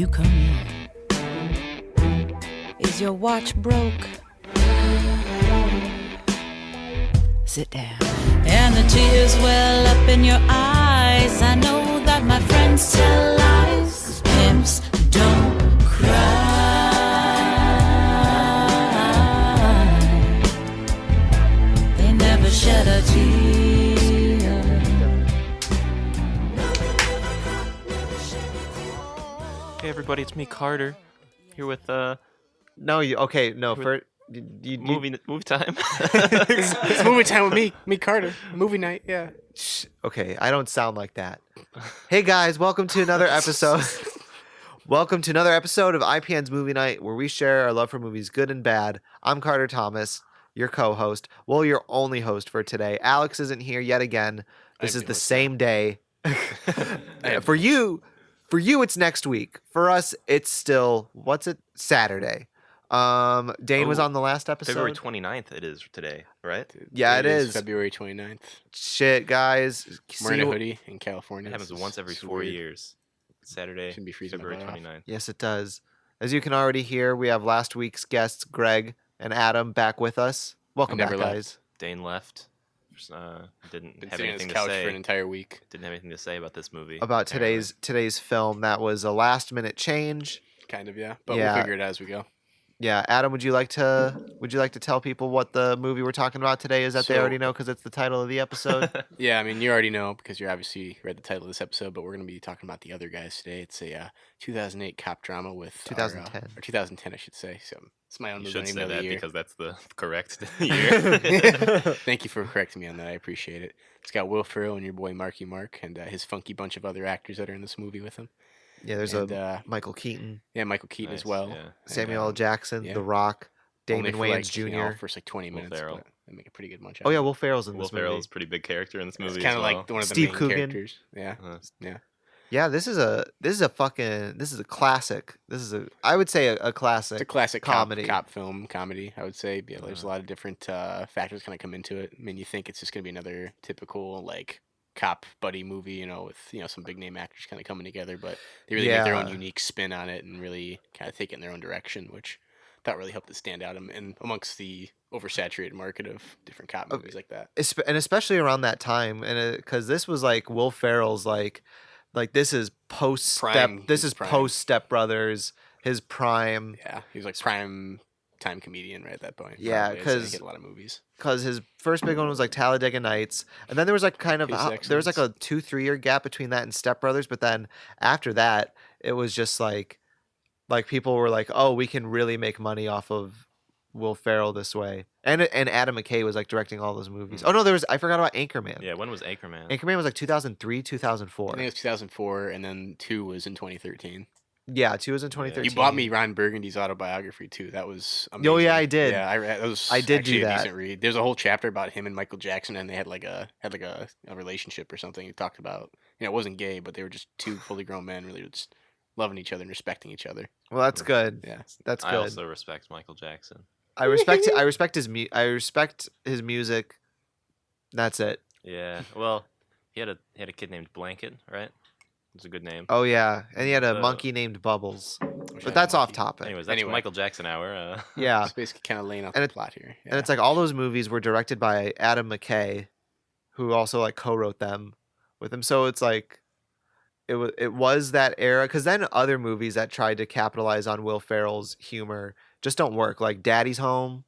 you come in. Is your watch broke? Sit down. And the tears well up in your eyes. I know that my friends tell lies. Pimps don't cry. They never shed a tear. Hey everybody, it's me, Carter, here with No, you okay? No, for you movie time. It's movie time with me, Carter. Movie night, yeah. Okay, I don't sound like that. Hey guys, welcome to another episode. Welcome to another episode of IPN's Movie Night, where we share our love for movies, good and bad. I'm Carter Thomas, your co-host. Well, your only host for today. Alex isn't here yet again. This is the same day. For you, it's next week. For us, it's still Saturday. Dane was on the last episode. February 29th it is today, right? Yeah, it is. February 29th. Shit, guys. I'm wearing a hoodie in California. It happens once every 4 years. Saturday, Shouldn't be freezing February my butt off. 29th. Yes, it does. As you can already hear, we have last week's guests, Greg and Adam, back with us. Welcome back, never left. guys. Dane left. Didn't Been have sitting on his anything to couch say. for an entire week. Didn't have anything to say about this movie. About apparently. today's film, that was a last-minute change. Kind of, yeah. But Yeah. we'll figure it out as we go. Yeah, Adam, would you like to tell people what the movie we're talking about today is that they So- already know because it's the title of the episode? Yeah, I mean, you already know because you obviously read the title of this episode, but we're going to be talking about The Other Guys today. It's a 2008 cop drama with... 2010. Or 2010, I should say. So it's my own You movie. should I don't even say know the that year. because that's the correct year. Thank you for correcting me on that. I appreciate it. It's got Will Ferrell and your boy Marky Mark and his funky bunch of other actors that are in this movie with him. Yeah, there's And, Michael Keaton, Yeah, Michael Keaton Nice, as well. yeah. And, Samuel L. Jackson, yeah. The Rock, only Damon for, Wayans like, Jr. You know, first like 20 Will minutes, Ferrell. but they make a pretty good bunch. Oh yeah, Will Ferrell's in Will this Ferrell movie. is a pretty big character in this movie. It's kind as of well. like one of the Steve main Coogan. characters. Yeah, yeah. Yeah, this is a classic. I would say a classic. It's a classic comedy. cop film comedy. I would say. Yeah, there's a lot of different factors kind of come into it. I mean, you think it's just gonna be another typical like cop buddy movie, you know, with some big name actors kind of coming together, but they really make their own Yeah. unique spin on it and really kind of take it in their own direction, which I thought really helped it stand out in amongst the oversaturated market of different cop movies like that. And especially around that time, and because this was like Will Ferrell's like this is post Prime, his prime. post Step Brothers, his prime. Yeah, he was like prime time comedian right at that point. Yeah, probably, so he 'cause- hit a lot of movies. Because his first big one was like Talladega Nights, and then there was like kind of Case there was like a Excellence. 2-3 year gap between that and Step Brothers, but then after that, it was just like people were like, oh, we can really make money off of Will Ferrell this way, and Adam McKay was like directing all those movies. Oh no, I forgot about Anchorman. Yeah, when was Anchorman? Anchorman was like 2003, I 2004. think it was 2004, and then 2 was in 2013. Yeah, 2 was in 2013. You bought me Ron Burgundy's autobiography too. That was amazing. Oh, yeah, I did. Yeah, that was I did actually do a that. decent read. There's a whole chapter about him and Michael Jackson, and they had like a relationship or something. He talked about it wasn't gay, but they were just two fully grown men, really just loving each other and respecting each other. Well, that's good. Yeah, That's I good. also respect Michael Jackson. I respect his music. That's it. Yeah, well, he had a kid named Blanket, right? It's a good name. Oh yeah, and he had a So- monkey named Bubbles. Wish I But had that's a off monkey. topic. Anyways, that's Anyway. Michael Jackson hour. Yeah, It's basically kind of laying out And the it- plot here. and it's like all those movies were directed by Adam McKay, who also like co-wrote them with him. So it's like it was that era, because then other movies that tried to capitalize on Will Ferrell's humor just don't work. Like Daddy's Home.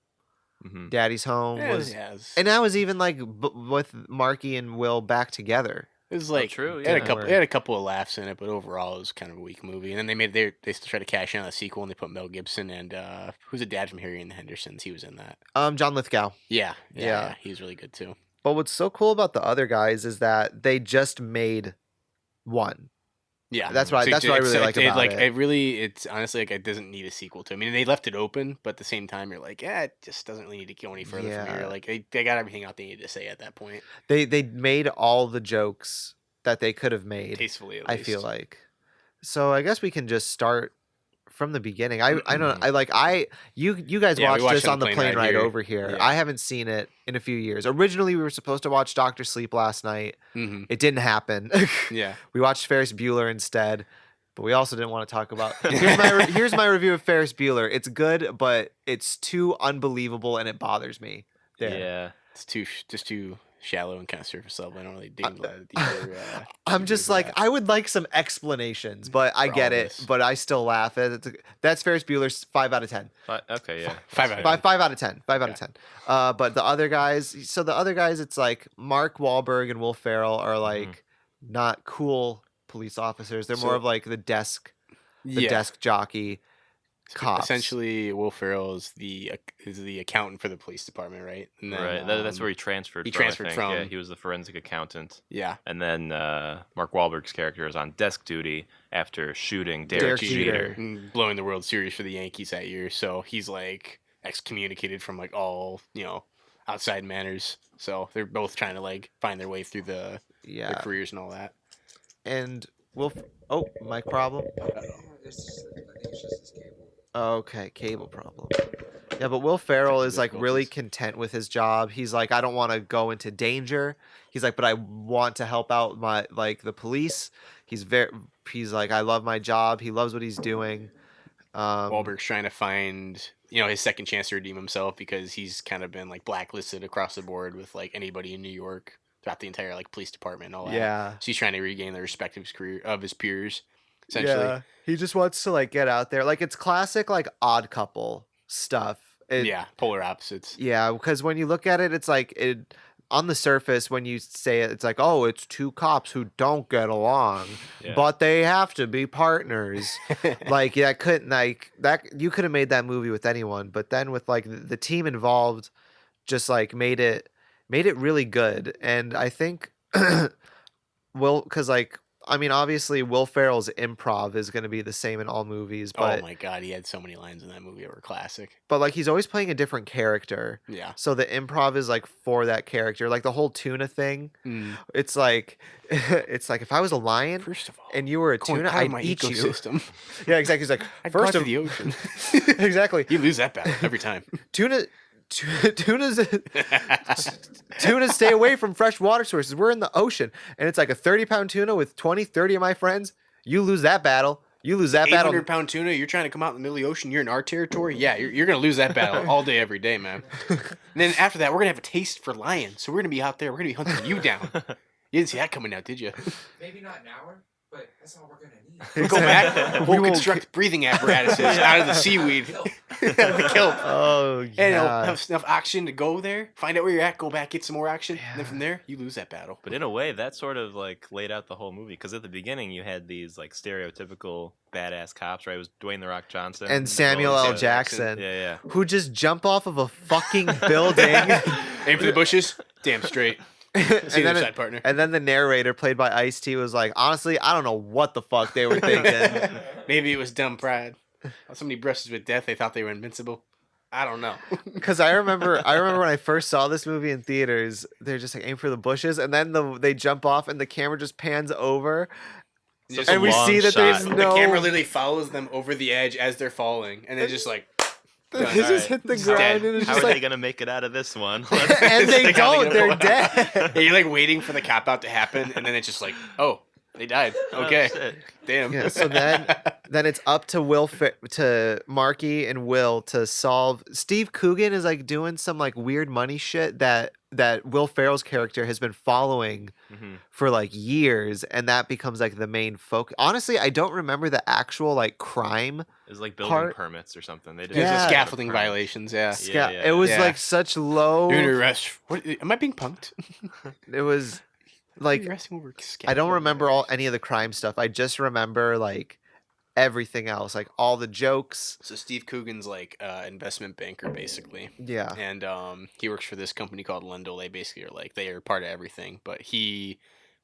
Mhm. Daddy's Home yeah, was, yeah, it was, and that was even like with Marky and Will back together. it was like true, It had yeah. a couple. It had a couple of laughs in it, but overall it was kind of a weak movie. And then they still tried to cash in on a sequel, and they put Mel Gibson and who's the dad from Harry and the Hendersons. He was in that. John Lithgow. Yeah, Yeah. he was really good too. But what's so cool about the other guys is that they just made one. Yeah, That's what I really like about it. It's honestly like it doesn't need a sequel to. I mean, they left it open, but at the same time, you're like, yeah, it just doesn't really need to go any further from Yeah. here. Like they got everything out they needed to say at that point, They made all the jokes that they could have made. tastefully. At I least. feel like. So I guess we can just start from the beginning. I don't you guys Yeah, we watched watched this it on the plane ride here. over here. Yeah. I haven't seen it in a few years. Originally we were supposed to watch Dr. Sleep last night. Mm-hmm. It didn't happen. Yeah, We watched Ferris Bueller instead. But we also didn't want to talk about. Here's my review of Ferris Bueller. It's good, but it's too unbelievable, and it bothers me. There. Yeah. It's just too shallow and kind of surface level. I don't really dig into the deeper. I'm just like, I would like some explanations, but I get it. But I still laugh at it. That's Ferris Bueller's 5 out of 10. Okay, yeah. 5 out of 10. 5 out of 10. 5 out of 10. But the other guys, it's like Mark Wahlberg and Will Ferrell are like not cool police officers. They're more of like the desk jockey cops. Essentially, Will Ferrell is the accountant for the police department, right? And then, Right. That's where he transferred. He from, transferred I think. from. Yeah, he was the forensic accountant. Yeah. And then Mark Wahlberg's character is on desk duty after shooting Derek Derek Jeter. Jeter. And blowing the World Series for the Yankees that year. So he's like excommunicated from like all outside matters. So they're both trying to like find their way through their careers and all that. And mic problem. Okay, cable problem. Yeah, but Will Ferrell is like really content with his job. He's like, I don't want to go into danger. He's like, but I want to help out the police. He's like, I love my job. He loves what he's doing. Wahlberg's trying to find his second chance to redeem himself because he's kind of been like blacklisted across the board with like anybody in New York throughout the entire like police department and all that. Yeah. So he's trying to regain the respect of his peers. Essentially. Yeah, he just wants to like get out there. Like it's classic like Odd Couple stuff. Polar opposites. Yeah, because when you look at it, it's like on the surface when you say it, it's like, oh, it's two cops who don't get along, but they have to be partners. Like you could have made that movie with anyone, but then with like the team involved, just like made it really good. And I think obviously Will Ferrell's improv is going to be the same in all movies. But, oh my God, he had so many lines in that movie that were classic. But like he's always playing a different character. Yeah. So the improv is like for that character. Like the whole tuna thing. It's like if I was a lion, first of all, and you were a tuna, I'd eat ecosystem. You. Yeah, exactly. He's like, first of the ocean. Exactly. You lose that battle every time. Tunas stay away from fresh water sources. We're in the ocean, and it's like a 30-pound tuna with 30 of my friends. You lose that battle. You lose that battle. 800-pound tuna. You're trying to come out in the middle of the ocean. You're in our territory. Yeah, you're gonna lose that battle all day, every day, man. And then after that, we're gonna have a taste for lions. So we're gonna be out there. We're gonna be hunting you down. You didn't see that coming out, did you? Maybe not an hour, but that's all we're gonna need. Go back. We'll construct breathing apparatuses out of the seaweed, out of the kelp. Oh yeah. And it'll have enough oxygen to go there, find out where you're at, go back, get some more oxygen, and then from there you lose that battle. But in a way, that sort of like laid out the whole movie because at the beginning you had these like stereotypical badass cops, right? It was Dwayne the Rock Johnson and Samuel L. Jackson, yeah, who just jump off of a fucking building, aim for the bushes, damn straight. Side partner. And then the narrator, played by Ice-T, was like, honestly, I don't know what the fuck they were thinking. Maybe it was dumb pride. Somebody brushes with death, they thought they were invincible. I don't know. Because I remember when I first saw this movie in theaters, they're just like, aim for the bushes, and then they jump off, and the camera just pans over. And we see that there's no... The camera literally follows them over the edge as they're falling, and they're just like... They just hit the ground, and it's How just are like... they gonna make it out of this one? And they don't. They're dead. Yeah, you're like waiting for the cop out to happen, and then it's just like, oh, they died. Okay, damn. Yeah. So then it's up to to Marky and Will to solve. Steve Coogan is like doing some like weird money shit that Will Ferrell's character has been following for like years, and that becomes like the main focus. Honestly, I don't remember the actual like crime. It was like building permits or something. They did scaffolding violations. Yeah. It was like such low. You're under arrest. What, am I being punked? It was like I don't remember any of the crime stuff. I just remember like everything else, like all the jokes. So Steve Coogan's like investment banker basically. Yeah. And he works for this company called Lendl. They basically are like they are part of everything, but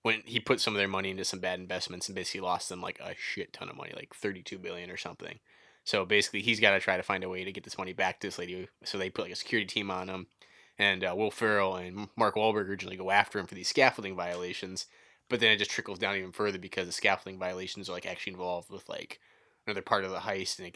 when he put some of their money into some bad investments and basically lost them like a shit ton of money, like 32 billion or something. So basically he's got to try to find a way to get this money back to this lady. So they put like a security team on him, and Will Ferrell and Mark Wahlberg originally go after him for these scaffolding violations, but then it just trickles down even further because the scaffolding violations are like actually involved with like another part of the heist, and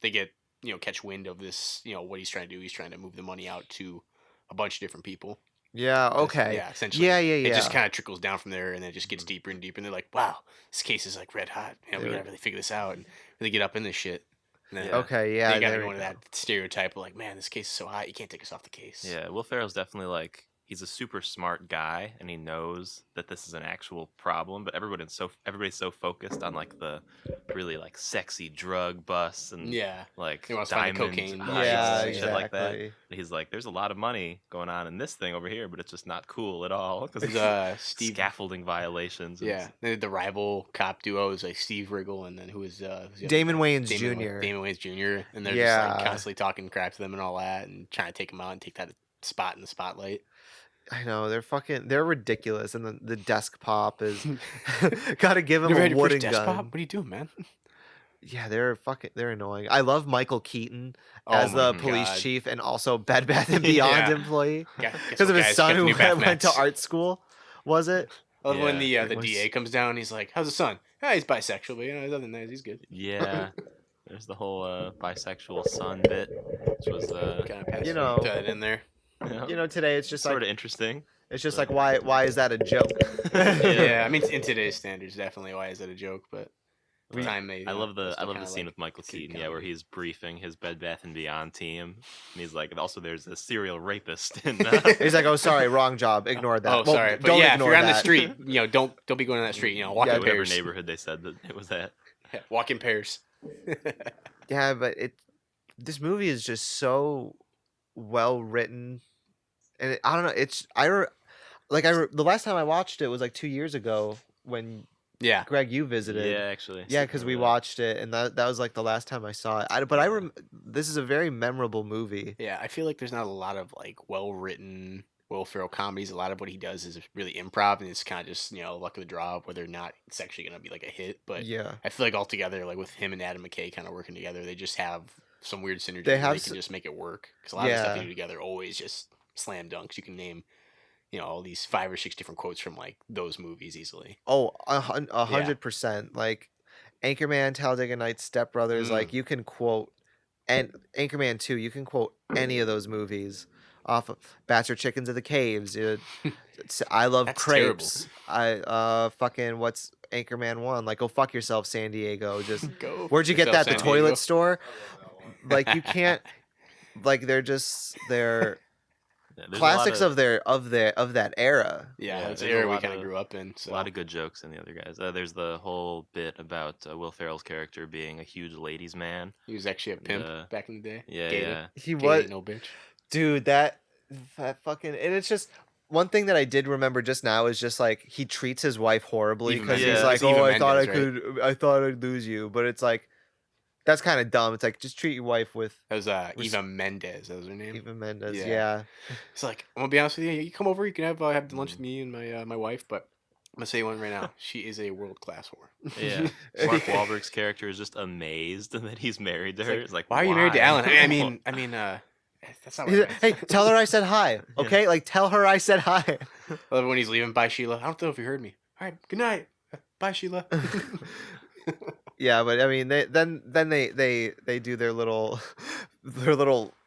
they get catch wind of this, what he's trying to do. He's trying to move the money out to a bunch of different people. Yeah. Okay. Yeah, essentially. Yeah. It just kind of trickles down from there, and then it just gets deeper and deeper. And they're like, "Wow, this case is like red hot. We gotta really figure this out." And really get up in this shit. And then, Okay. Yeah. They gotta there go we into that stereotype of like, "Man, this case is so hot, you can't take us off the case." Yeah, Will Ferrell's definitely like he's a super smart guy, and he knows that this is an actual problem. But everybody's so focused on like the really like sexy drug busts and like He wants to find the diamond cocaine. heists Yeah. and shit like that. Exactly. And he's like, there's a lot of money going on in this thing over here, but it's just not cool at all because There's, it's Steve. scaffolding violations. and Yeah, the rival cop duo is like Steve Riggle, and then who's the other Damon guy? Wayans Damon Jr. Damon Wayans Jr. And they're just Yeah. like constantly talking crap to them and all that, and trying to take them out and take that spot in the spotlight. I know they're ridiculous, and the desk pop is gotta give him Never a had your wooden first desk gun. pop? What are you doing, man? Yeah, they're annoying. I love Michael Keaton Oh as my the police God. chief and also Bed Bath and Beyond Yeah. employee Guess because what, of his guys? son Got the who new bath went to mats. art school. Was it? I love when Yeah, the it was- DA comes down. He's like, "How's the son? Yeah, he's bisexual, but other than that, he's good." Yeah, there's the whole bisexual son bit, which was Kind of You know. that in there. Today it's just sort like of interesting. it's just like why is that a joke? Yeah, I mean, in today's standards, definitely. Why is that a joke? But the time they, I love the still kinda scene like with Michael considered Keaton, where comedy. he's briefing his Bed Bath and Beyond team, and he's like, also there's a serial rapist in. He's like, oh sorry, wrong job. Ignore that. Oh, Well, sorry, but don't yeah, if ignore you're on the that. street, don't be going on that street. Walk in whatever pairs. neighborhood they said that it was at. Yeah, walk in pairs. Yeah, but this movie is just so well written, and I don't know. The last time I watched it was like 2 years ago when Yeah, Greg you visited. Yeah, actually. Yeah, because we watched it, and that was like the last time I saw it. This is a very memorable movie. yeah. I feel like there's not a lot of like well written Will Ferrell comedies. A lot of what he does is really improv, and it's kind of just luck of the draw whether or not it's actually gonna be like a hit. But Yeah, I feel like altogether, like with him and Adam McKay kind of working together, they just have some weird synergy. They They have can just make it work because a lot of the stuff Yeah. they do together always just slam dunks. You can name all these 5 or 6 different quotes from like those movies easily. Oh, 100%. Like Anchorman, Talladega Nights, Step Brothers. Like you can quote, and Anchorman 2. You can quote any of those movies off of Bachelor Chickens of the Caves. I love That's crepes. I fucking what's Anchorman 1? Like go fuck yourself, San Diego. Just Go. where'd you get yourself, that? The San Diego. toilet store. Like you can't. Like they're Yeah, there's a classics lot of that era. Yeah, Yeah, that's there's the a era we lot kind of of- grew up in. So a lot of good jokes in the other guys. There's the whole bit about Will Ferrell's character being a huge ladies' man. he was actually a pimp Uh, back in the day. Yeah, Gay, yeah. He gay was. ain't no bitch. Dude, that fucking, and it's just one thing that I did remember just now is just like he treats his wife horribly Eva because Mendes. he's like, It's Eva oh, I thought I Mendes, I thought I'd lose you, but it's like that's kind of dumb. It's like just treat your wife with That was Eva Mendes. That was her name. Eva Mendes. Yeah. Yeah. It's like I'm gonna be honest with you. You come over. You can have lunch with me and my wife. But I'm gonna say one right now. She is a world class whore. Yeah. Mark Wahlberg's character is just amazed that he's married to her. It's like, Why are you married to Alan? I mean, that's not what He's I like, meant. hey, tell her I said hi. Okay, like tell her I said hi. I love it when he's leaving. Bye, Sheila. I don't know if you heard me. All right, good night. Bye, Sheila. Yeah, but I mean, they do their little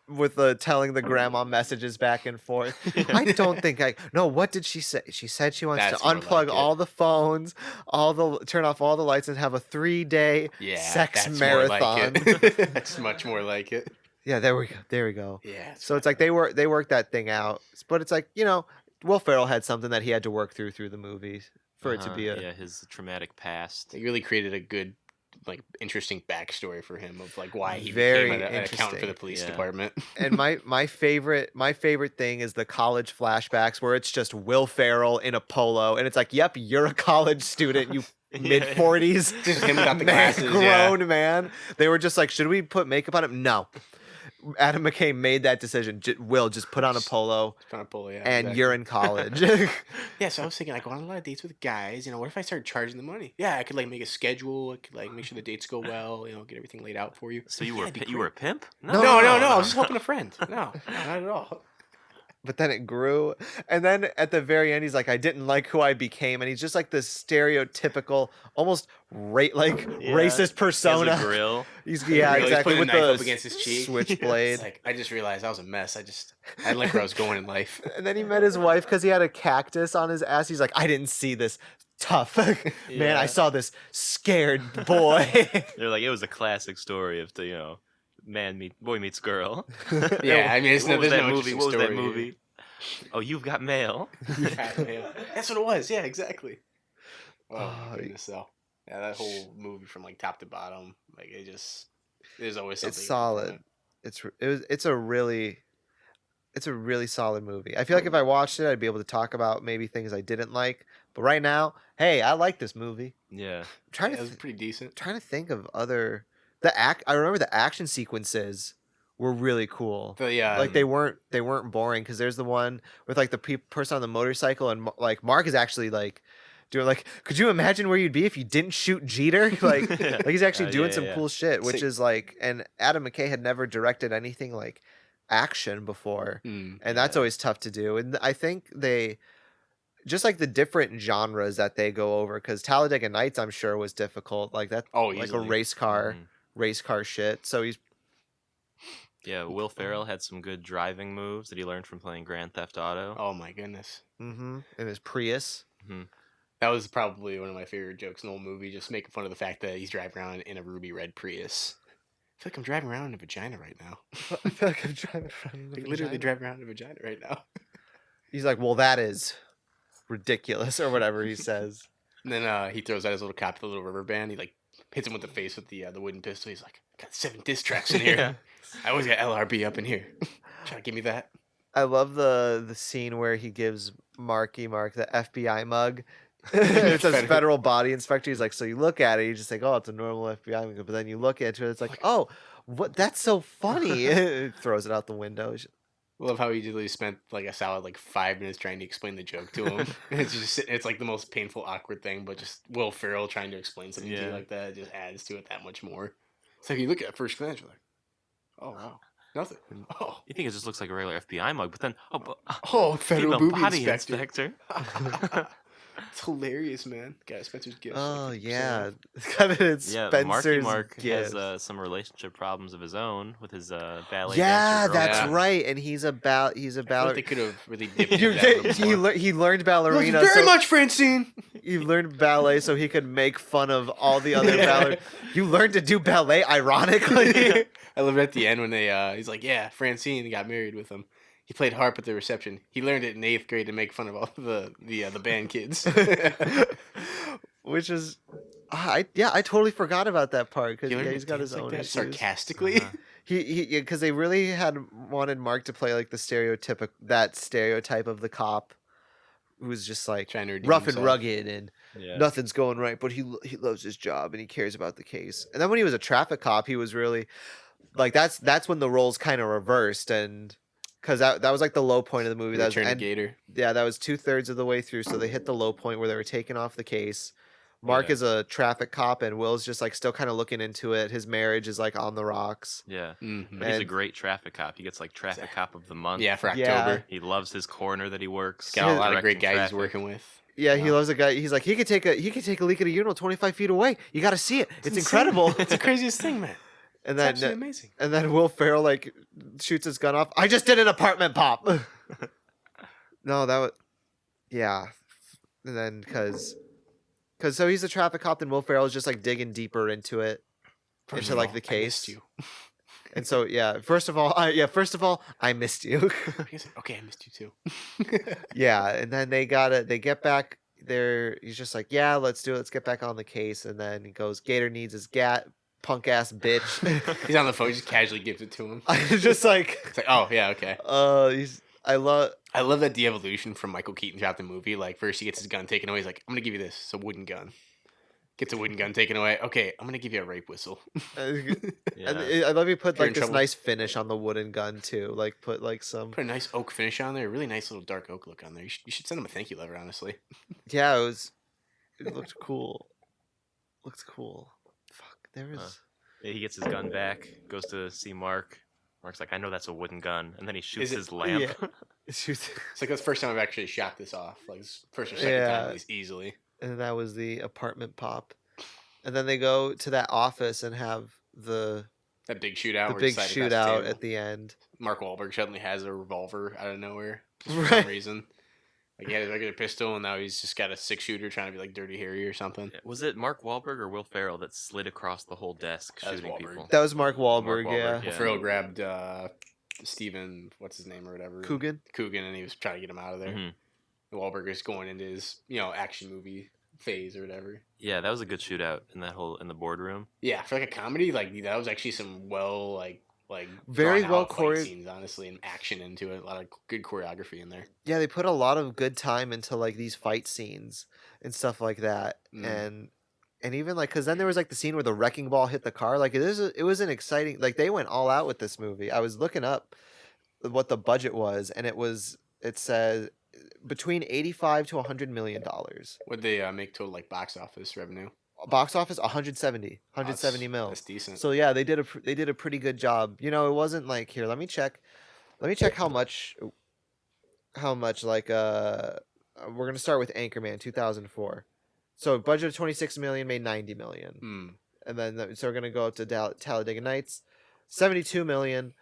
with the telling the grandma messages back and forth. I don't think no. What did she say? She said she wants That's to more unplug like it. all the phones, turn off all the lights, and have a 3-day Yeah, sex that's marathon. More like it. That's much more like it. Yeah, there we go. There we go. Yeah. So it's like they worked that thing out, but it's like Will Ferrell had something that he had to work through the movies for it to be a. yeah, his traumatic past. They really created a good, like, interesting backstory for him of like why he Very became an accountant for the interesting. police Yeah. department. And my favorite thing is the college flashbacks where it's just Will Ferrell in a polo, and it's like, yep, you're a college student, you mid 40s, Just him without the man, glasses, grown man. They were just like, should we put makeup on him? No. Adam McKay made that decision. Will just put on a polo, Trying to pull, yeah, and exactly. you're in college. Yeah, so I was thinking, like, go on a lot of dates with guys. What if I started charging the money? Yeah, I could like make a schedule. I could like make sure the dates go well. Get everything laid out for you. So you Yeah, were it'd be you were a great. pimp? No. I was just helping a friend. No, not at all. but then it grew. And then at the very end, he's like, I didn't like who I became. And he's just like this stereotypical, almost racist persona. He has a grill. He's He's exactly, putting a with knife the up against his cheek. switchblade. It's like, I just realized I was a mess. I didn't like where I was going in life. And then he met his wife because he had a cactus on his ass. He's like, I didn't see this tough man. Yeah. I saw this scared boy. They're like, it was a classic story of the boy meets girl. Yeah, I mean, What was there's that no movie? interesting What was that story. movie? Oh, You've Got Mail. That's what it was. Yeah, exactly. Oh, Oh, my goodness, though. Yeah, that whole movie from like top to bottom, like there's always something. It's solid. It's a really solid movie. I feel like if I watched it, I'd be able to talk about maybe things I didn't like. But right now, hey, I like this movie. Yeah. I'm trying It to was pretty decent. trying to think of other I remember the action sequences were really cool. Like they weren't boring because there's the one with like the person on the motorcycle and like Mark is actually like doing like, could you imagine where you'd be if you didn't shoot Jeter? Like he's actually doing some cool shit, which is like, and Adam McKay had never directed anything like action before, and that's always tough to do. And I think they just like the different genres that they go over, because Talladega Nights I'm sure was difficult, like that, like easily. a race car shit. So he's Will Ferrell had some good driving moves that he learned from playing Grand Theft Auto. Oh my goodness. in his Prius. That was probably one of my favorite jokes in the whole movie, just making fun of the fact that he's driving around in a ruby red Prius. I feel like I'm driving around in a vagina right now. I feel like I'm driving around. Like literally driving around in a vagina right now. He's like, well, that is ridiculous, or whatever he says. And then he throws out his little cop, the little rubber band. He like hits him with the face with the wooden pistol. He's like, got 7 diss tracks in here. Yeah. I always got LRB up in here. Trying to give me that. I love the scene where he gives Mark the FBI mug. It says federal body inspector. He's like, so you look at it, you just think, oh, it's a normal FBI mug. But then you look into it, it's like, oh, what? That's so funny. It throws it out the window. I love how he literally spent like a solid 5 minutes trying to explain the joke to him. It's like the most painful, awkward thing, but just Will Ferrell trying to explain something to you like that just adds to it that much more. It's like you look at first glance, you're like, oh wow, nothing. Oh, You think it just looks like a regular FBI mug, but then federal female booby body inspector. inspector. It's hilarious, man. Guy Spencer's gift. Oh like 50% yeah, off. it's kind of Yeah, Marky Spencer's Mark gift. has some relationship problems of his own with his ballet Yeah, dancer that's girlfriend. right. And he's a I feel like they ballerina. could have really dipped into that a little more. He learned ballerina. Very so much, Francine. he learned ballet so he could make fun of all the other ballerinas. You learned to do ballet, ironically. I love it at the end when they he's like, yeah, Francine got married with him. He played harp at the reception. He learned it in 8th grade to make fun of all the band kids. Which is, I totally forgot about that part because he's got his own that issues. sarcastically. Uh-huh. Because they really wanted Mark to play like the stereotype of the cop who's just like Trying to redeem rough and himself. rugged and Yeah. nothing's going right, but he loves his job and he cares about the case. And then when he was a traffic cop, he was really like that's when the roles kind of reversed, and because that was like the low point of the movie. That was Return to Gator. yeah, that was 2/3 of the way through, so they hit the low point where they were taking off the case. Mark Yeah. is a traffic cop and Will's just like still kind of looking into it. His marriage is like on the rocks. Yeah. Mm-hmm. But he's a And- great traffic cop. He gets like traffic cop of the month. Yeah, for Yeah. October. He loves his corner that he works. Got a lot of directing great guys traffic. he's working with. Yeah, he Wow. loves a guy. He's like he could take a leak at a urinal 25 feet away. You got to see it. It's incredible. It's the craziest thing, man. and It's then absolutely amazing. and then Will Ferrell like shoots his gun off. I just did an apartment pop. No, that was yeah. And then because so he's a traffic cop, then Will Ferrell is just like digging deeper into it, First into of like all, the I missed case. you. And so yeah, first of all, I missed you. Okay, I missed you too. Yeah, and then they get back there. He's just like, yeah, let's do it. Let's get back on the case. And then he goes, Gator needs his punk ass bitch. He's on the phone, just casually gives it to him. I was just like, It's like, oh yeah, okay. I love that de-evolution from Michael Keaton throughout the movie. Like first he gets his gun taken away. He's like, I'm gonna give you this. It's a wooden gun. Gets a wooden gun taken away. Okay, I'm gonna give you a rape whistle. and Yeah. I love you put You're like in this trouble. nice finish on the wooden gun too. Like put like some Put a nice oak finish on there. A really nice little dark oak look on there. You should send him a thank you letter, honestly. yeah, it looked cool. Looked cool. Fuck, there was Yeah, he gets his gun back, goes to see Mark. Mark's like, I know that's a wooden gun. And then he shoots it- his lamp. It's like that's the first time I've actually shot this off. Like it's first or second Yeah. time, at least easily. And that was the apartment pop. And then they go to that office and have the That big shootout. where big it's side across the shootout table. at the end. Mark Wahlberg suddenly has a revolver out of nowhere for Right. some reason. Like he had a regular pistol, and now he's just got a 6-shooter trying to be like Dirty Harry or something. Was it Mark Wahlberg or Will Ferrell that slid across the whole desk That was shooting Wahlberg. people? That was Mark Wahlberg, Mark Wahlberg, yeah. yeah. Ferrell grabbed Steven, what's his name or whatever, Coogan. Coogan, and he was trying to get him out of there. Mhm. And Wahlberg is going into his action movie phase or whatever. Yeah, that was a good shootout in the boardroom. Yeah, for like a comedy, like that was actually some Very drawn well out fight choreo- scenes, honestly, and action into it. A lot of good choreography in there. Yeah, they put a lot of good time into like these fight scenes and stuff like that. Mm. And even like because then there was like the scene where the wrecking ball hit the car. Like it was an exciting, like they went all out with this movie. I was looking up what the budget was, and it says between 85 to 100 million dollars. What'd they make total like box office revenue? Box office 170 mil. That's decent. So yeah, they did a pretty good job. It wasn't like, here, let me check how much like we're going to start with Anchorman 2004. So budget of 26 million made 90 million. And then so we're going to go up to Talladega Nights, 72 million,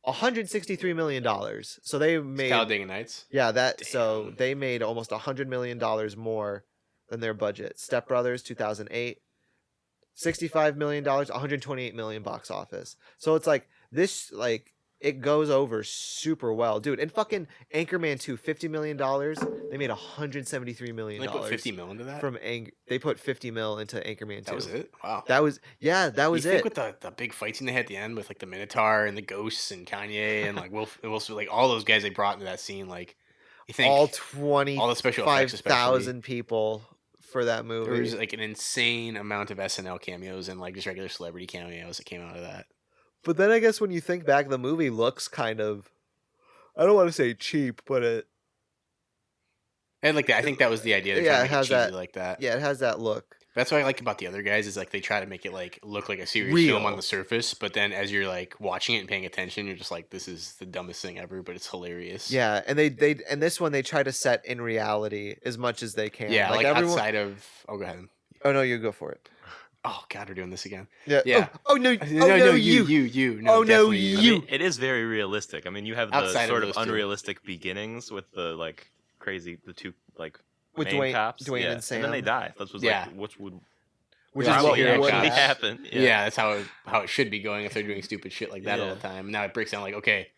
163 million dollars. So they made Talladega Nights. Yeah, so Damn. they made almost $100 million more than their budget. Step Brothers 2008, $65 million, 128 million box office. So it's like this, like it goes over super well, dude. And fucking Anchorman 2, $50 million. They made $173 million. They put 50 mil into that. They put 50 mil into Anchorman 2. That was it. Wow. That was you it. think with the big fight scene they had at the end with like the Minotaur and the ghosts and Kanye and like Will, like all those guys they brought into that scene, like you think all the special effects, especially 25,000 people for that movie. there was like an insane amount of SNL cameos and like just regular celebrity cameos that came out of that. But then I guess when you think back, the movie looks kind of, I don't want to say cheap, but it And like that, I think that was the idea. They're Yeah, trying it to make has it cheesy that- like that. yeah, it has that look. That's what I like about the other guys is like they try to make it like look like a serious Real. film on the surface, but then as you're like watching it and paying attention, you're just like, this is the dumbest thing ever, but it's hilarious. Yeah, and they and this one they try to set in reality as much as they can. Yeah, like everyone. outside of. Oh, go ahead. Oh no, you go for it. Oh God, we're doing this again. Yeah. Yeah. Oh no. No, no, you. No, Oh, no, definitely you. I mean, it is very realistic. I mean, you have the Outside of sort of those two. unrealistic beginnings with the like the two like With main Dwayne- cops, Dwayne yeah. and Sam. then they die. That was Yeah. like which would Which Yeah, is what probably would actually actually happen. happen. Yeah, that's how it should be going if they're doing stupid shit like that all Yeah. the time. Now it breaks down like, okay,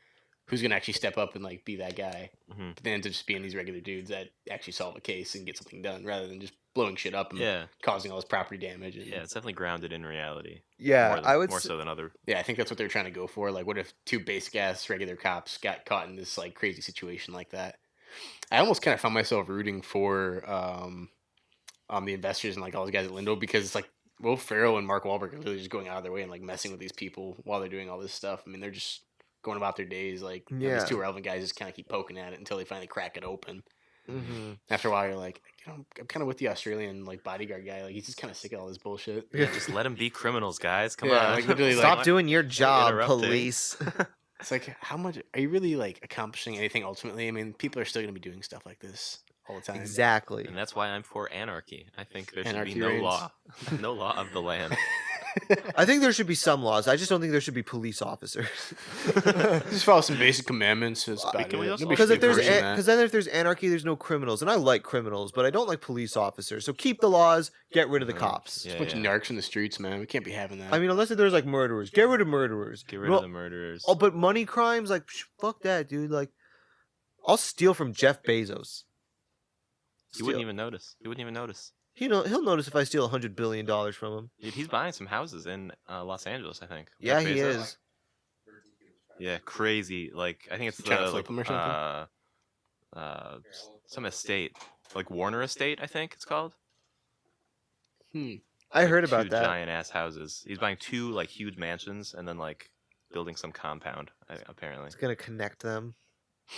who's gonna actually step up and like be that guy? Mhm. But then ends up just being these regular dudes that actually solve a case and get something done rather than just blowing shit up and Yeah, causing all this property damage. And, yeah, it's definitely grounded in reality. Yeah, I would. more so than other. yeah, I think that's what they're trying to go for. Like, what if two basic ass regular cops got caught in this like crazy situation like that? I almost kind of found myself rooting for the investors and like all those guys at Lindo because it's like Will Ferrell and Mark Wahlberg are really just going out of their way and like messing with these people while they're doing all this stuff. I mean, they're just going about their days. Like Yeah. these two relevant guys just kind of keep poking at it until they finally crack it open. Mm-hmm. After a while, you're like, I'm kind of with the Australian like bodyguard guy. Like he's just kind of sick of all this bullshit. Yeah. Just let them be criminals, guys. Come Yeah, on. like, literally, Stop like, doing your job, interrupting. police. It's like, how much are you really like accomplishing anything ultimately? I mean, people are still going to be doing stuff like this all the time. Exactly. And that's why I'm for anarchy. I think there should Anarchy be no reigns. law, no law of the land. I think there should be some laws. I just don't think there should be police officers. Just follow some basic commandments. That's about Can we it. also- Nobody Because should if be there's enforcing that. because then if there's anarchy, there's no criminals, and I like criminals, but I don't like police officers. So keep the laws, get rid of the cops. Yeah, a bunch yeah. of narcs in the streets, man. We can't be having that. I mean, unless there's like murderers, get rid of murderers. Get rid Well, of the murderers. Oh, but money crimes, like fuck that, dude. Like, I'll steal from Jeff Bezos. He wouldn't even notice. He wouldn't even notice. He'll notice if I steal $100 billion from him. Dude, he's buying some houses in Los Angeles, I think. Yeah, Jeff he Bezos. is. Yeah, crazy. Like I think it's Trying to the flip like, 'em or something? some estate, like Warner Estate, I think it's called. I heard about Two that. giant ass houses. He's buying two like huge mansions and then like building some compound. Apparently, It's gonna connect them.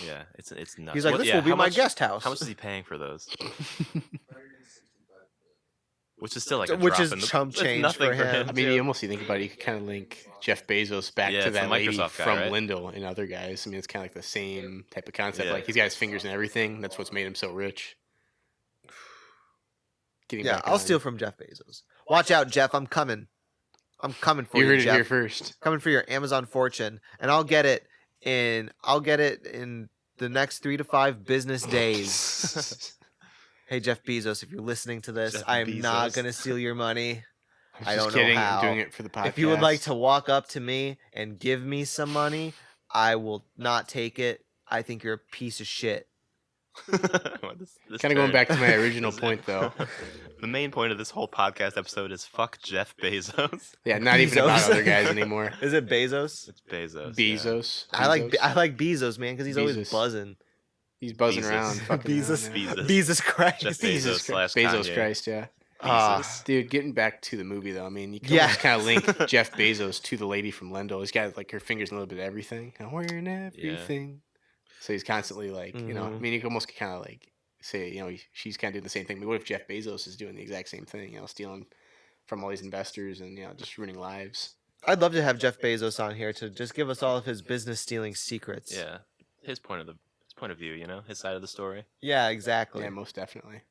yeah, it's nuts. He's like, What- this yeah, will be how my much- guest house. How much is he paying for those? which is still like a Which drop is in the, chump it's change nothing for him. I mean, too. you almost think about it, you could kind of link Jeff Bezos back Yeah, to it's the that lady Microsoft guy, from right? Lindell and other guys. I mean, it's kind of like the same type of concept. Yeah. Like he's got his fingers in everything. That's what's made him so rich. Getting Yeah, back I'll on- steal from Jeff Bezos. Watch out, Jeff. I'm coming. I'm coming for You you, heard it Jeff. here first. Coming for your Amazon fortune, and I'll get it in the next 3 to 5 business days. Hey, Jeff Bezos, if you're listening to this, Jeff I am not Bezos. gonna steal your money. I'm I just don't know kidding. how. I'm doing it for the podcast. If you would like to walk up to me and give me some money, I will not take it. I think you're a piece of shit. This Kind of going turn- back to my original this- point, though. The main point of this whole podcast episode is fuck Jeff Bezos. Yeah, not even about Bezos. other guys anymore. Is it Bezos? It's Bezos. yeah. Bezos. I like Bezos. Bezos, man, because he's always Bezos. buzzing. He's buzzing Bezos. around. fucking Bezos. around, yeah. Bezos. Jesus Christ. Jeff Jesus Bezos Christ. slash Bezos Kanye. Christ, yeah. Ah. Dude, getting back to the movie though, I mean, you can Yeah. almost kind of link Jeff Bezos to the lady from Lendl. He's got like her fingers in a little bit of everything. I'm wearing everything. So he's constantly like, you know, I Mhm. mean, you can almost kind of like say, you know, she's kind of doing the same thing. But what if Jeff Bezos is doing the exact same thing? You know, stealing from all these investors and you know just ruining lives. I'd love to have Jeff Bezos on here to just give us all of his business stealing secrets. Yeah, his point of view, you know, his side of the story. Yeah, exactly. Yeah, most definitely.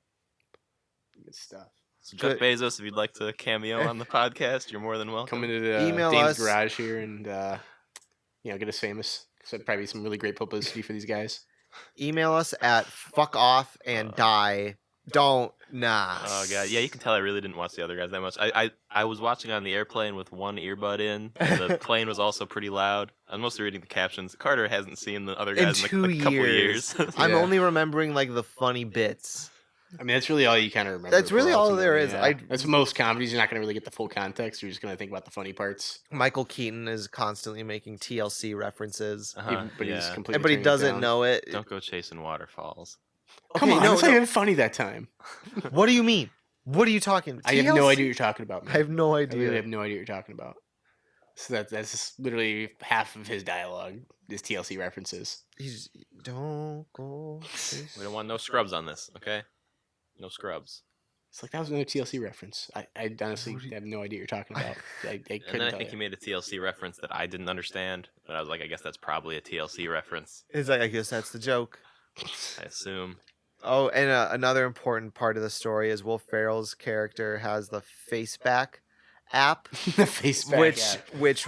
Good stuff. So Jeff Good. Bezos, if you'd like to cameo on the podcast, you're more than welcome. Come into the Email Dane's us. garage here and you know get us famous. So that'd probably be some really great publicity for these guys. Email us at fuckoffandie. Don't nah. Oh god, yeah, you can tell I really didn't watch the other guys that much. I was watching on the airplane with one earbud in. The plane was also pretty loud. I was mostly reading the captions. Carter hasn't seen the other In guys in, 2 a couple years. years. I'm Yeah. only remembering like the funny bits. I mean, that's really all you kind of remember. That's really for all ultimately, there is. yeah. That's most comedies. You're not going to really get the full context. You're just going to think about the funny parts. Michael Keaton is constantly making TLC references, Uh-huh, But he's yeah. completely but he turning it doesn't down. know it. Don't go chasing waterfalls. Come Okay, on, no, it's not no. even funny that time. What do you mean? What are you talking? I have no TLC? idea what you're talking about. Man. I have no I idea. really have no idea what you're talking about. So that's just literally half of his dialogue is TLC references. He's don't go. We don't want no scrubs on this, okay? No scrubs. It's like that was another TLC reference. I honestly have no idea what you're talking about. I And couldn't then I tell think you. he made a TLC reference that I didn't understand, but I was like, I guess that's probably a TLC reference. It's like I guess that's the joke. I assume. Oh, and another important part of the story is Will Ferrell's character has the face back app, The face back app. which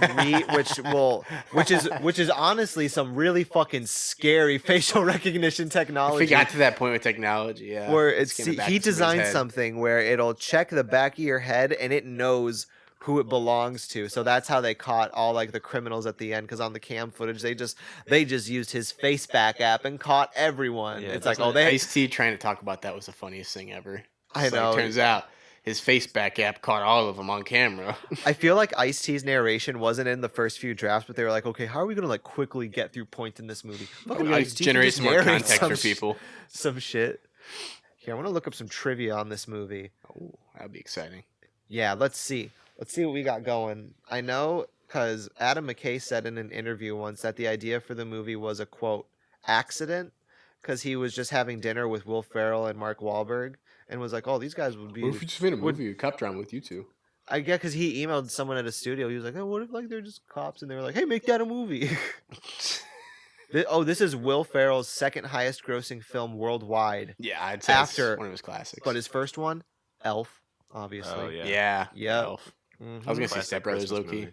is honestly some really fucking scary facial recognition If technology. we got to that point with technology, yeah. where it's Scanning back he to somebody's designed head. something where it'll check the back of your head and it knows who it belongs to. So that's how they caught all like the criminals at the end, because on the cam footage they just used his face back app and caught everyone. Yeah, It's like, doesn't oh, they Ice-T trying to talk about that was the funniest thing ever. I It's like, know. turns out his face back app caught all of them on camera. I feel like Ice-T's narration wasn't in the first few drafts, but they were like, okay, how are we gonna like quickly get through point in this movie? Fucking We gotta Ice-T can generate just some more narrate context some for sh- people. some shit. Here, I want to look up some trivia on this movie. Oh, that'd be exciting. Yeah, let's see. Let's see what we got going. I know because Adam McKay said in an interview once that the idea for the movie was a quote accident, because he was just having dinner with Will Ferrell and Mark Wahlberg and was like, "Oh, these guys would be." What if we just made a would- movie, a cop drama with you two? I get because he emailed someone at a studio. He was like, "Oh, what if like they're just cops?" And they were like, "Hey, make that a movie." This is Will Ferrell's second highest grossing film worldwide, Yeah, I'd say After- it's one of his classics. but his first one, Elf, obviously. Oh, yeah. yeah, Yep. Elf. Mhm. I was gonna say Classic Step Brothers, low Christmas key. movie.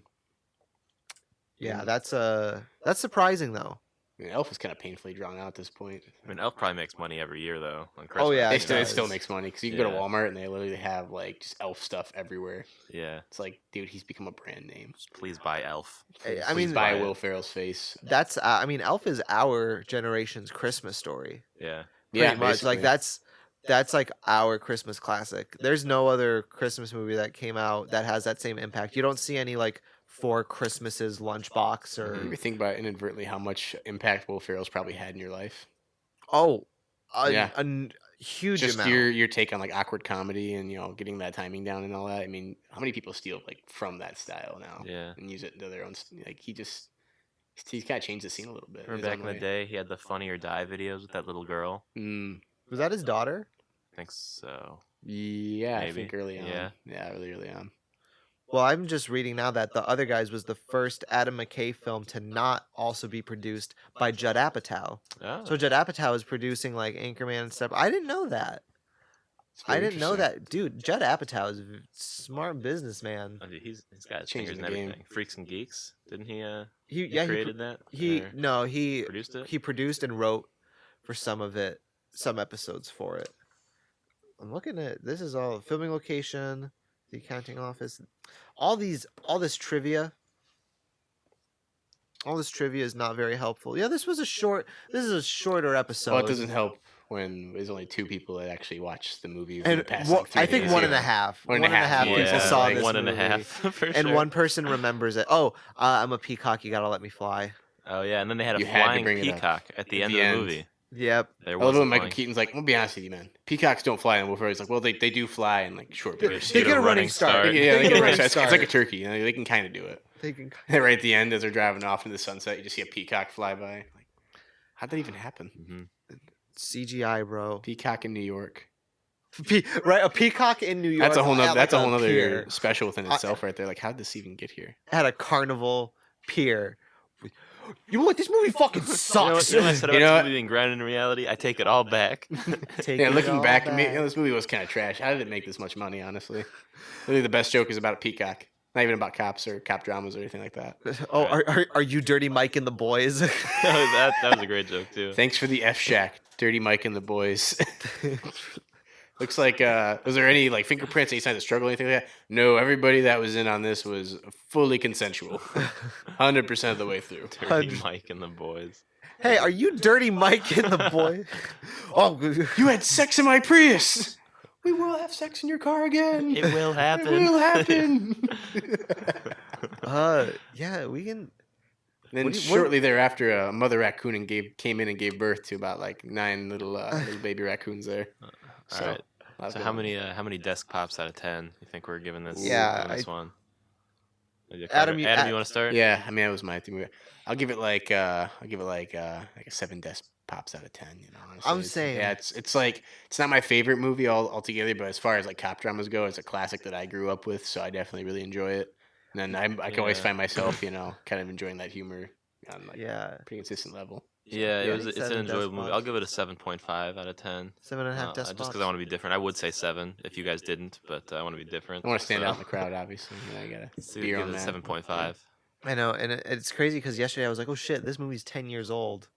Yeah, that's surprising though. I mean, Elf is kind of painfully drawn out at this point. I mean, Elf probably makes money every year, though. On Oh, Christmas, yeah, you It still, know? it still does. makes money because you can go to Yeah. Walmart and they literally have like just Elf stuff everywhere. Yeah. It's like, dude, he's become a brand name. Just please buy Elf. I Please mean, buy buy it. Will Ferrell's face. that's I mean, Elf is our generation's Christmas story. Yeah. Pretty much. Like basically. that's like our Christmas classic. There's no other Christmas movie that came out that has that same impact. You don't see any like Four Christmases lunchbox You or ever think about inadvertently how much impact Will Ferrell's probably had in your life? a Yeah. huge Just amount. your take on like awkward comedy and getting that timing down and all that. I mean, how many people steal like from that style now Yeah. and use it into their own? Like he's kind of changed the scene a little bit. Remember back in the day, he had the Funny or Die videos with that little girl. Was that his daughter? think so. Yeah, I Maybe. think early on. Yeah. Yeah, really early on. Well, I'm just reading now that The Other Guys was the first Adam McKay film to not also be produced by Judd Apatow. Oh. So Judd Apatow is producing like Anchorman and stuff. I didn't know that. It's I very didn't know interesting. that, dude. Judd Apatow is a smart businessman. Oh, dude, he's got his Changing fingers in the game. everything. Freaks and Geeks, didn't he? He He created that. Or he produced it. he produced and wrote for some of it, some episodes for it. I'm looking at this is all filming location, the accounting office, all this trivia. All this trivia is not very helpful. Yeah, this is a shorter episode. Well, it doesn't help when there's only 2 people that actually watch the movie for And the past one- like 3 I think days. one and Yeah. a half. One and a half, people yeah, saw like this one and a movie. half for And sure. one person remembers it. Oh, I'm a peacock. You gotta let me fly. Oh yeah, and then they had a You had to flying bring it up. peacock at the At end the of end. the movie. Yep. There I was love a when Michael flying- Keaton's like, "I'll be honest with you, man. Peacocks don't fly in Wolf." He's like, "Well, they do fly in like short bursts." They Get get a a running running start. start. They Yeah, get they a get running it's like start. a turkey. You know, they can kind of do it. They can. Right at the end, as they're driving off into the sunset, you just see a peacock fly by. Like, how'd that even happen? Mhm. CGI, bro. Peacock in New York. Right, a peacock in New York. That's a whole at, nother. like, That's a whole nother pier, special within itself, right there. Like, how did this even get here? at a carnival pier. You know what? This movie fucking You know what, sucks. you know what I said You about know this what? movie being grounded in reality? I take it all back. Take Yeah, it looking all back, back. this movie was kind of trash. How did it make this much money? Honestly, really, the best joke is about a peacock. Not even about cops or cop dramas or anything like that. Oh, are you Dirty Mike and the boys? that was a great joke too. Thanks for the F Shack, Dirty Mike and the boys. Looks like was there any like fingerprints, any signs of struggle, anything like that? No, everybody that was in on this was fully consensual, 100% of the way through. Dirty Mike and the boys. Hey, are you Dirty Mike and the boys? Oh, You had sex in my Prius. We will have sex in your car again. It will happen. It will happen. yeah, we can. Then What do you- shortly thereafter, a mother raccoon came in and gave birth to about like 9 little baby raccoons there. All right. that's So good. how many desk pops out of 10 you think we're giving this? Yeah, giving this one. Adam, you- Adam, you want to start? Yeah, I mean that was my thing. I'll give it like a 7 desk pops out of 10. You know, honestly. I'm It's- saying- yeah, it's like it's not my favorite movie altogether, but as far as like cop dramas go, it's a classic that I grew up with, so I definitely really enjoy it. And then I can always Yeah. find myself, kind of enjoying that humor on like Yeah, a pretty consistent level. Yeah, Yeah, it's 7 an desk enjoyable movie. pops. I'll give it a 7.5 out of 10. 7.5 desk Just pops. because I want to be different. I would say 7 if you guys didn't, but I want to be different. I want to stand so- out in the crowd, obviously. I gotta So be give your it own a man. 7.5. I know, and it's crazy because yesterday I was like, "Oh shit, this movie's 10 years old."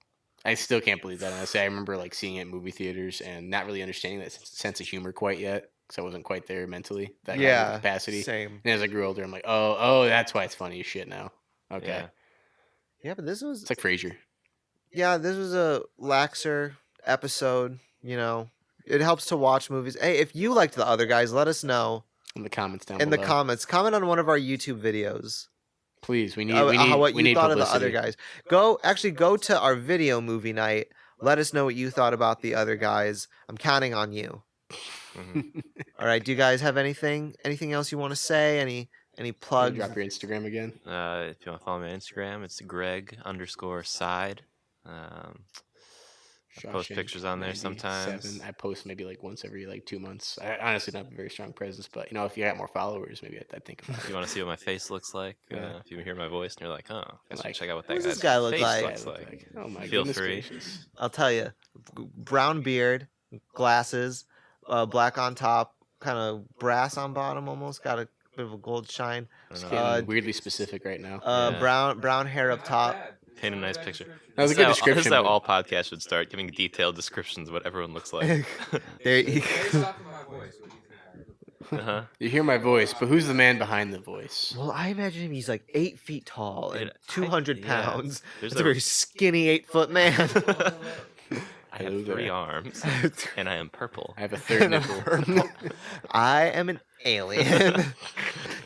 I still can't believe that. Honestly, I remember like seeing it in movie theaters and not really understanding that sense of humor quite yet, because I wasn't quite there mentally. That kind of capacity. Same. And as I grew older, I'm like, oh, that's why it's funny as shit now. Okay, Yeah. Yeah, but this was it's like Frasier. this was a laxer episode. You know, it helps to watch movies. Hey, if you liked The Other Guys, let us know In the comments down in the below. comments. Comment on one of our YouTube videos. Please, we need What we you need thought of The Other publicity. Guys. Go to our video movie night. Let us know what you thought about The Other Guys. I'm counting on you. Mhm. All right. Do you guys have anything else you want to say? Any Can you plugs? drop your Instagram again. If you want to follow me on Instagram, it's Greg_side. I post Shawshank pictures on there 97. sometimes. I post maybe like once every like 2 months. I honestly don't have a very strong presence, but if you got more followers, maybe I'd think about If it. you want to see what my face looks like, Yeah. if you hear my voice and you're like, I should Like, check out what what that does this guy's guy look face like? looks Look like. Oh my Feel goodness free. gracious. I'll tell you. Brown beard, glasses, black on top, kind of brass on bottom almost. Got a bit of a gold shine. I don't It's know. getting weirdly specific right now. Yeah. Brown hair up top. Paint a nice picture. That was a This is good how- description, This is how but- all podcasts should start, giving detailed descriptions of what everyone looks like. There you Based off of my voice, what do you think? uh-huh. You hear my voice, but who's the man behind the voice? Well, I imagine him. He's like 8 feet tall and Dude, 200 yeah. pounds. There's That's a very skinny 8-foot man. I have Hello 3 there. arms, and I am purple. I have a third nipple. I am an alien.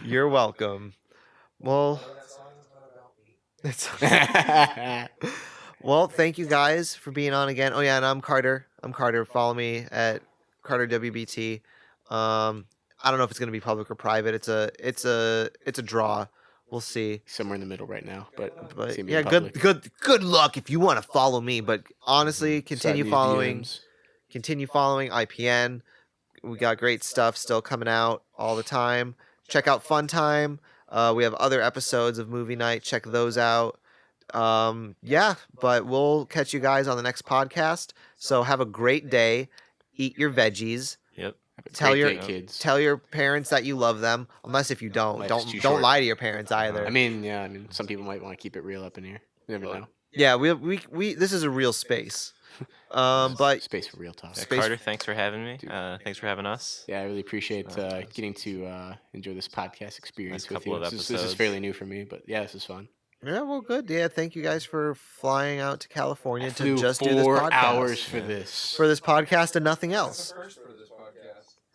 You're welcome. Well, That song is not about me. it's well. Thank you guys for being on again. Oh yeah, and I'm Carter. Follow me at Carter WBT. I don't know if it's gonna be public or private. It's a draw. We'll see. Somewhere in the middle right now, but But it's gonna be yeah, public. good luck if you want to follow me. But honestly, continue Slide me following. DMs. Continue following IPN. We got great stuff still coming out all the time. Check out Fun Time. We have other episodes of Movie Night. Check those out. Yeah, but we'll catch you guys on the next podcast. So have a great day. Eat your veggies. Yep. Tell your kids. Tell your parents that you love them. Unless if you don't, Life's too don't short. lie to your parents either. I mean, some people might want to keep it real up in here. You never know. Yeah, we this is a real space. But Space for real talk. Yeah, Space- Carter, thanks for having me. Thanks for having us. Yeah, I really appreciate getting to enjoy this podcast experience with couple you. of This is episodes. fairly new for me, but yeah, this is fun. yeah, well, good. Yeah, thank you guys for flying out to California to Flew just do this 4 podcast. hours for this. For this podcast and nothing else. First for this podcast.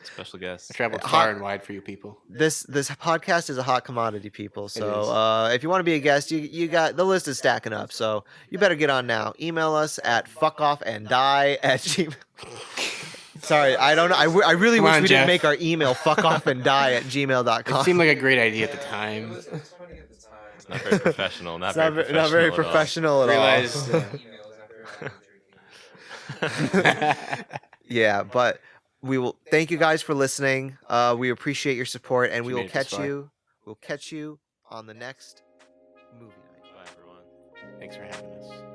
Special guest. I traveled Hot- far and wide for you people. This podcast is a hot commodity, people. is. So if you want to be a guest, you got the list is stacking up. So you better get on now. Email us at fuckoffandie@gmail. Sorry, I don't know. I really Come wish on, we didn't Jeff. make our email fuckoffandie@gmail.com. It seemed like a great idea at the time. It was funny at the time. It's not very professional. Not It's very not, professional. not very at all. professional at all. Realized, Emails after Yeah, but we will thank you guys for listening. We appreciate your support, and If we you will made it this catch far. you. We'll catch you on the next movie night. Bye, everyone. Thanks for having us.